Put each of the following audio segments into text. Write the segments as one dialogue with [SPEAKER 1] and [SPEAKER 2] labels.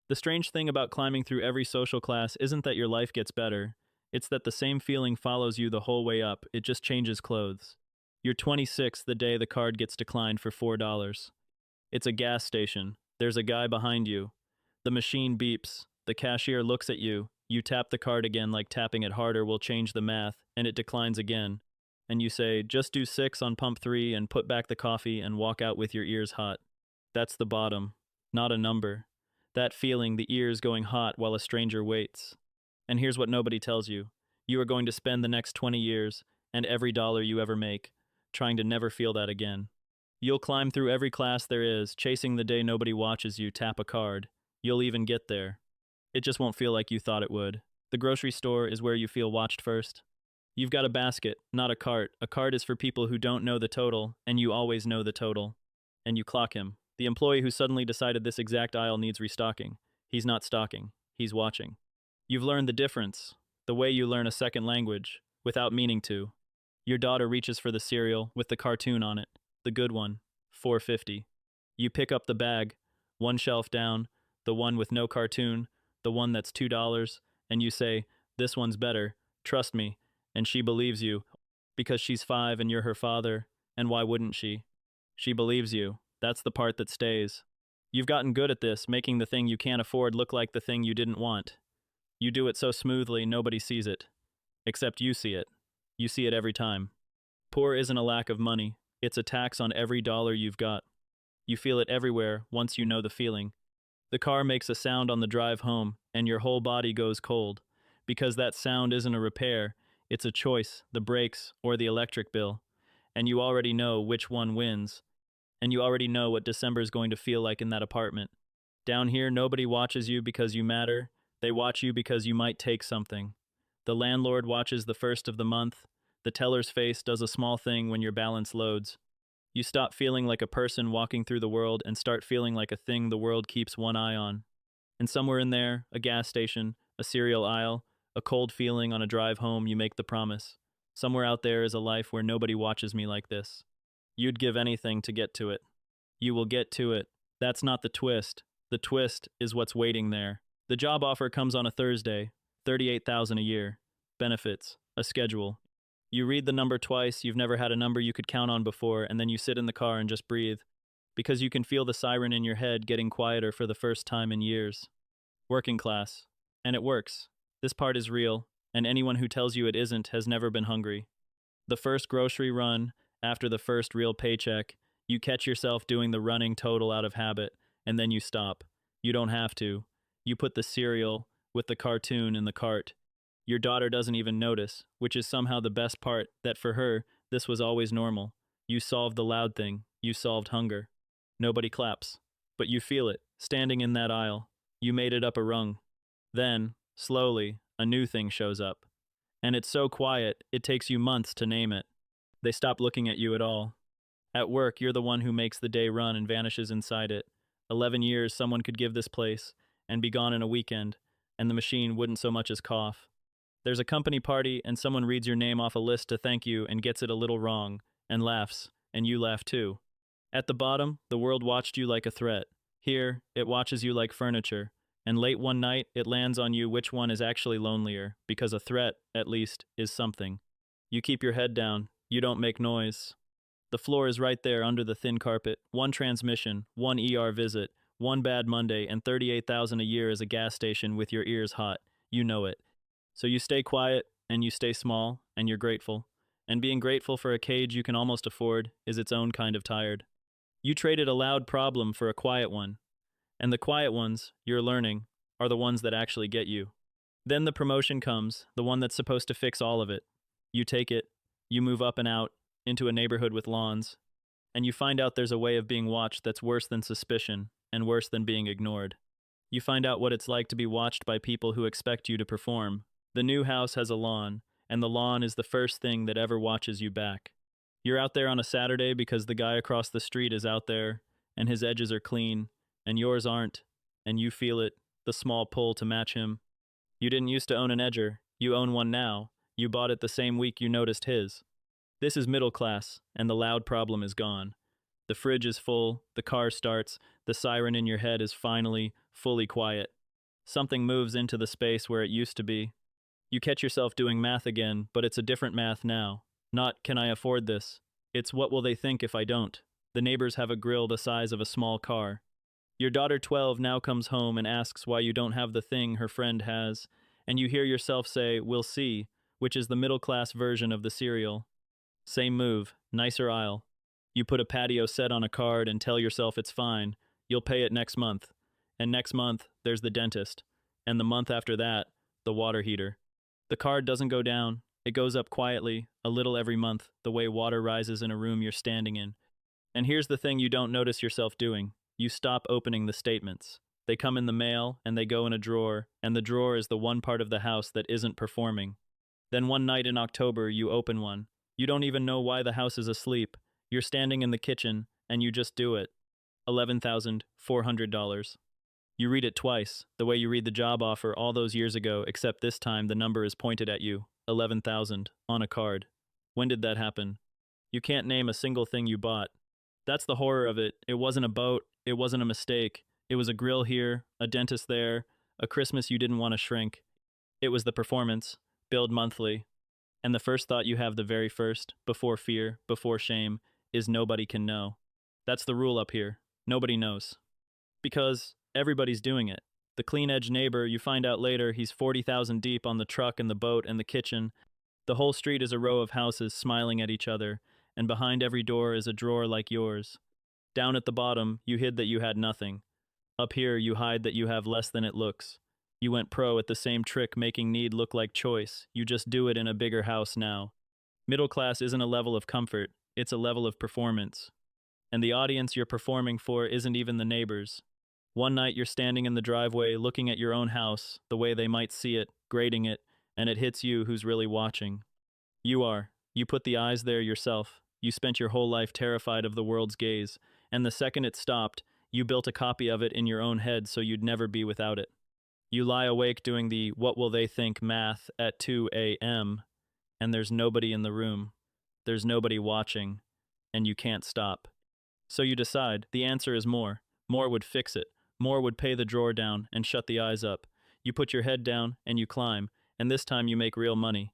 [SPEAKER 1] The strange thing about climbing through every social class isn't that your life gets better, it's that the same feeling follows you the whole way up, it just changes clothes. You're 26 the day the card gets declined for $4. It's a gas station. There's a guy behind you. The machine beeps. The cashier looks at you. You tap the card again like tapping it harder will change the math, and it declines again. And you say, just do 6 on pump 3 and put back the coffee and walk out with your ears hot. That's the bottom, not a number. That feeling, the ears going hot while a stranger waits. And here's what nobody tells you. You are going to spend the next 20 years, and every dollar you ever make, trying to never feel that again. You'll climb through every class there is, chasing the day nobody watches you tap a card. You'll even get there. It just won't feel like you thought it would. The grocery store is where you feel watched first. You've got a basket, not a cart. A cart is for people who don't know the total, and you always know the total. And you clock him. The employee who suddenly decided this exact aisle needs restocking. He's not stocking. He's watching. You've learned the difference. The way you learn a second language, without meaning to. Your daughter reaches for the cereal with the cartoon on it. The good one. $4.50. You pick up the bag. One shelf down. The one with no cartoon. The one that's $2. And you say, this one's better. Trust me. And she believes you. Because she's 5 and you're her father. And why wouldn't she? She believes you. That's the part that stays. You've gotten good at this, making the thing you can't afford look like the thing you didn't want. You do it so smoothly, nobody sees it. Except you see it. You see it every time. Poor isn't a lack of money. It's a tax on every dollar you've got. You feel it everywhere once you know the feeling. The car makes a sound on the drive home, and your whole body goes cold. Because that sound isn't a repair, it's a choice, the brakes or the electric bill. And you already know which one wins. And you already know what December's going to feel like in that apartment. Down here, nobody watches you because you matter. They watch you because you might take something. The landlord watches the first of the month. The teller's face does a small thing when your balance loads. You stop feeling like a person walking through the world and start feeling like a thing the world keeps one eye on. And somewhere in there, a gas station, a cereal aisle, a cold feeling on a drive home, you make the promise. Somewhere out there is a life where nobody watches me like this. You'd give anything to get to it. You will get to it. That's not the twist. The twist is what's waiting there. The job offer comes on a Thursday, $38,000 a year. Benefits, a schedule. You read the number twice, you've never had a number you could count on before, and then you sit in the car and just breathe. Because you can feel the siren in your head getting quieter for the first time in years. Working class. And it works. This part is real, and anyone who tells you it isn't has never been hungry. The first grocery run, after the first real paycheck, you catch yourself doing the running total out of habit, and then you stop. You don't have to. You put the cereal with the cartoon in the cart. Your daughter doesn't even notice, which is somehow the best part, that for her, this was always normal. You solved the loud thing. You solved hunger. Nobody claps. But you feel it, standing in that aisle. You made it up a rung. Then, slowly, a new thing shows up. And it's so quiet, it takes you months to name it. They stop looking at you at all. At work, you're the one who makes the day run and vanishes inside it. 11 years someone could give this place, and be gone in a weekend, and the machine wouldn't so much as cough. There's a company party, and someone reads your name off a list to thank you and gets it a little wrong, and laughs, and you laugh too. At the bottom, the world watched you like a threat. Here, it watches you like furniture, and late one night, it lands on you which one is actually lonelier, because a threat, at least, is something. You keep your head down. You don't make noise. The floor is right there under the thin carpet. One transmission, one ER visit, one bad Monday, and $38,000 a year as a gas station with your ears hot. You know it. So you stay quiet, and you stay small, and you're grateful. And being grateful for a cage you can almost afford is its own kind of tired. You traded a loud problem for a quiet one. And the quiet ones, you're learning, are the ones that actually get you. Then the promotion comes, the one that's supposed to fix all of it. You take it. You move up and out, into a neighborhood with lawns, and you find out there's a way of being watched that's worse than suspicion, and worse than being ignored. You find out what it's like to be watched by people who expect you to perform. The new house has a lawn, and the lawn is the first thing that ever watches you back. You're out there on a Saturday because the guy across the street is out there, and his edges are clean, and yours aren't, and you feel it, the small pull to match him. You didn't used to own an edger, you own one now. You bought it the same week you noticed his. This is middle class, and the loud problem is gone. The fridge is full, the car starts, the siren in your head is finally, fully quiet. Something moves into the space where it used to be. You catch yourself doing math again, but it's a different math now. Not, can I afford this? It's, what will they think if I don't? The neighbors have a grill the size of a small car. Your daughter 12 now comes home and asks why you don't have the thing her friend has, and you hear yourself say, we'll see, which is the middle-class version of the cereal. Same move, nicer aisle. You put a patio set on a card and tell yourself it's fine, you'll pay it next month. And next month, there's the dentist. And the month after that, the water heater. The card doesn't go down, it goes up quietly, a little every month, the way water rises in a room you're standing in. And here's the thing you don't notice yourself doing. You stop opening the statements. They come in the mail, and they go in a drawer, and the drawer is the one part of the house that isn't performing. Then one night in October, you open one. You don't even know why the house is asleep. You're standing in the kitchen, and you just do it. $11,400. You read it twice, the way you read the job offer all those years ago, except this time the number is pointed at you. 11,000, on a card. When did that happen? You can't name a single thing you bought. That's the horror of it. It wasn't a boat. It wasn't a mistake. It was a grill here, a dentist there, a Christmas you didn't want to shrink. It was the performance, billed monthly. And the first thought you have, the very first, before fear, before shame, is nobody can know. That's the rule up here. Nobody knows. Because everybody's doing it. The clean-edge neighbor, you find out later, he's 40,000 deep on the truck and the boat and the kitchen. The whole street is a row of houses smiling at each other, and behind every door is a drawer like yours. Down at the bottom, you hid that you had nothing. Up here, you hide that you have less than it looks. You went pro at the same trick, making need look like choice. You just do it in a bigger house now. Middle class isn't a level of comfort, it's a level of performance. And the audience you're performing for isn't even the neighbors. One night you're standing in the driveway looking at your own house, the way they might see it, grading it, and it hits you who's really watching. You are. You put the eyes there yourself. You spent your whole life terrified of the world's gaze, and the second it stopped, you built a copy of it in your own head so you'd never be without it. You lie awake doing the what will they think math at 2 a.m., and there's nobody in the room. There's nobody watching, and you can't stop. So you decide, the answer is more. More would fix it. More would pay the drawer down and shut the eyes up. You put your head down and you climb, and this time you make real money.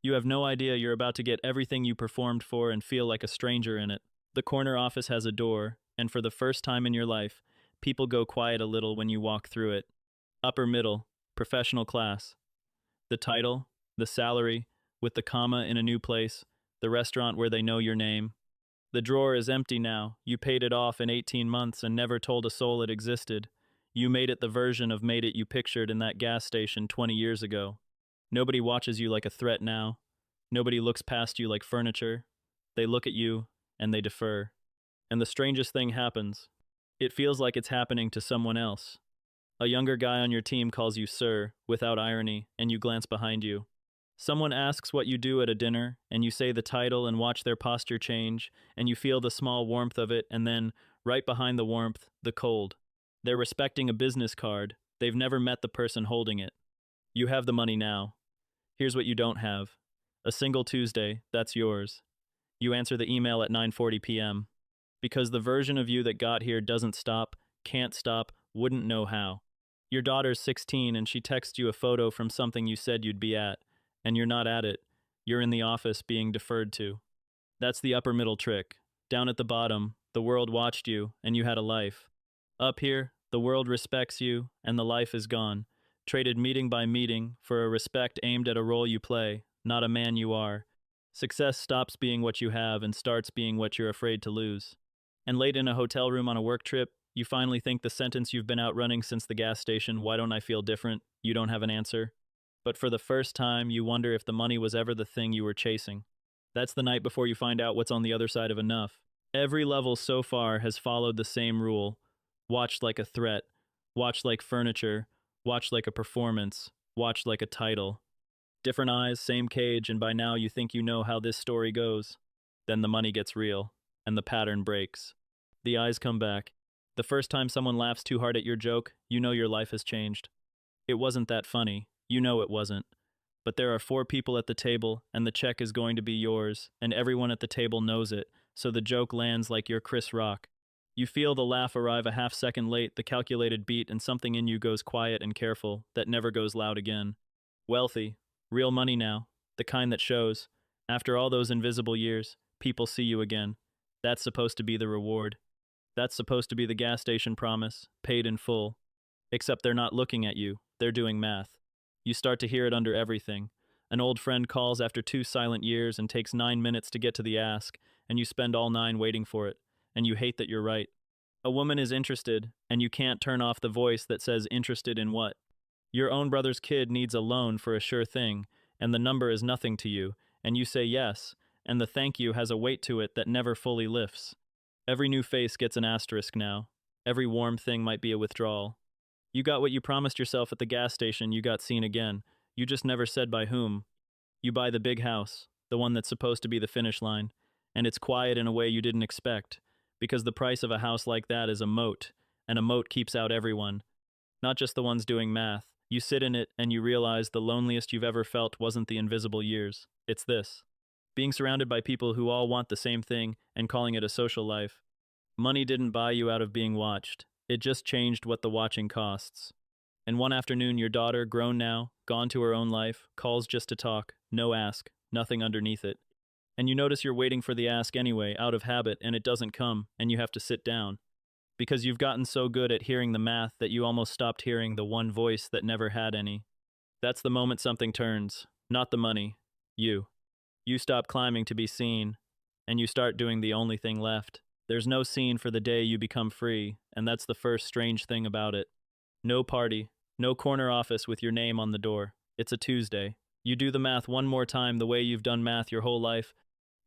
[SPEAKER 1] You have no idea you're about to get everything you performed for and feel like a stranger in it. The corner office has a door, and for the first time in your life, people go quiet a little when you walk through it. Upper middle, professional class. The title, the salary, with the comma in a new place, the restaurant where they know your name. The drawer is empty now. You paid it off in 18 months and never told a soul it existed. You made it the version of made it you pictured in that gas station 20 years ago. Nobody watches you like a threat now. Nobody looks past you like furniture. They look at you and they defer. And the strangest thing happens. It feels like it's happening to someone else. A younger guy on your team calls you sir, without irony, and you glance behind you. Someone asks what you do at a dinner, and you say the title and watch their posture change, and you feel the small warmth of it, and then, right behind the warmth, the cold. They're respecting a business card. They've never met the person holding it. You have the money now. Here's what you don't have. A single Tuesday, that's yours. You answer the email at 9:40 p.m. Because the version of you that got here doesn't stop, can't stop, wouldn't know how. Your daughter's 16 and she texts you a photo from something you said you'd be at. And you're not at it. You're in the office being deferred to. That's the upper middle trick. Down at the bottom, the world watched you, and you had a life. Up here, the world respects you, and the life is gone. Traded meeting by meeting for a respect aimed at a role you play, not a man you are. Success stops being what you have and starts being what you're afraid to lose. And late in a hotel room on a work trip, you finally think the sentence you've been outrunning since the gas station, why don't I feel different? You don't have an answer. But for the first time, you wonder if the money was ever the thing you were chasing. That's the night before you find out what's on the other side of enough. Every level so far has followed the same rule. Watch like a threat. Watch like furniture. Watch like a performance. Watch like a title. Different eyes, same cage, and by now you think you know how this story goes. Then the money gets real, and the pattern breaks. The eyes come back. The first time someone laughs too hard at your joke, you know your life has changed. It wasn't that funny. You know it wasn't. But there are 4 people at the table, and the check is going to be yours, and everyone at the table knows it, so the joke lands like you're Chris Rock. You feel the laugh arrive a half second late, the calculated beat, and something in you goes quiet and careful, that never goes loud again. Wealthy. Real money now. The kind that shows. After all those invisible years, people see you again. That's supposed to be the reward. That's supposed to be the gas station promise, paid in full. Except they're not looking at you, they're doing math. You start to hear it under everything. An old friend calls after 2 silent years and takes 9 minutes to get to the ask, and you spend all 9 waiting for it, and you hate that you're right. A woman is interested, and you can't turn off the voice that says interested in what. Your own brother's kid needs a loan for a sure thing, and the number is nothing to you, and you say yes, and the thank you has a weight to it that never fully lifts. Every new face gets an asterisk now. Every warm thing might be a withdrawal. You got what you promised yourself at the gas station, you got seen again. You just never said by whom. You buy the big house, the one that's supposed to be the finish line, and it's quiet in a way you didn't expect, because the price of a house like that is a moat, and a moat keeps out everyone, not just the ones doing math. You sit in it and you realize the loneliest you've ever felt wasn't the invisible years. It's this. Being surrounded by people who all want the same thing and calling it a social life. Money didn't buy you out of being watched. It just changed what the watching costs. And one afternoon, your daughter, grown now, gone to her own life, calls just to talk, no ask, nothing underneath it. And you notice you're waiting for the ask anyway, out of habit, and it doesn't come, and you have to sit down. Because you've gotten so good at hearing the math that you almost stopped hearing the one voice that never had any. That's the moment something turns. Not the money. You. You stop climbing to be seen, and you start doing the only thing left. There's no scene for the day you become free, and that's the first strange thing about it. No party, no corner office with your name on the door. It's a Tuesday. You do the math one more time the way you've done math your whole life,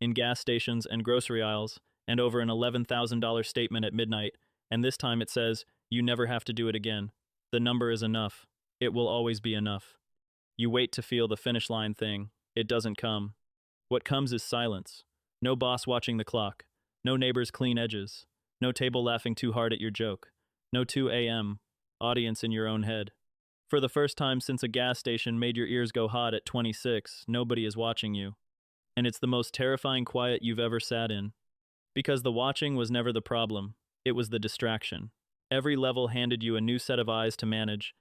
[SPEAKER 1] in gas stations and grocery aisles, and over an $11,000 statement at midnight, and this time it says, you never have to do it again. The number is enough. It will always be enough. You wait to feel the finish line thing. It doesn't come. What comes is silence. No boss watching the clock. No neighbor's clean edges. No table laughing too hard at your joke. No 2 a.m. audience in your own head. For the first time since a gas station made your ears go hot at 26, nobody is watching you. And it's the most terrifying quiet you've ever sat in. Because the watching was never the problem. It was the distraction. Every level handed you a new set of eyes to manage,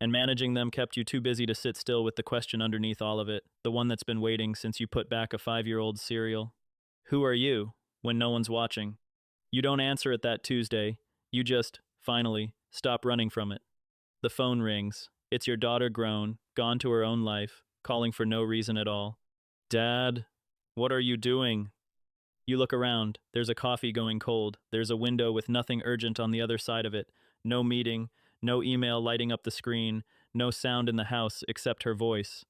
[SPEAKER 1] and managing them kept you too busy to sit still with the question underneath all of it, the one that's been waiting since you put back a 5-year-old cereal. Who are you, when no one's watching? You don't answer it that Tuesday. You just, finally, stop running from it. The phone rings. It's your daughter grown, gone to her own life, calling for no reason at all. Dad, what are you doing? You look around. There's a coffee going cold. There's a window with nothing urgent on the other side of it. No meeting, no email lighting up the screen, no sound in the house except her voice.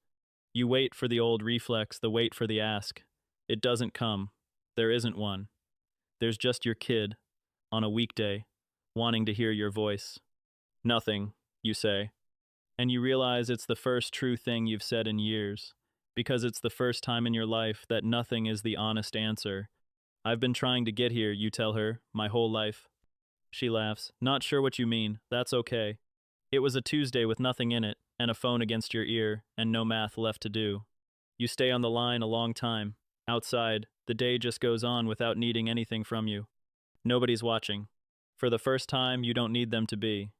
[SPEAKER 1] You wait for the old reflex, the wait for the ask. It doesn't come. There isn't one. There's just your kid, on a weekday, wanting to hear your voice. Nothing, you say. And you realize it's the first true thing you've said in years, because it's the first time in your life that nothing is the honest answer. I've been trying to get here, you tell her, my whole life. She laughs. Not sure what you mean. That's okay. It was a Tuesday with nothing in it, and a phone against your ear, and no math left to do. You stay on the line a long time. Outside, the day just goes on without needing anything from you. Nobody's watching. For the first time, you don't need them to be.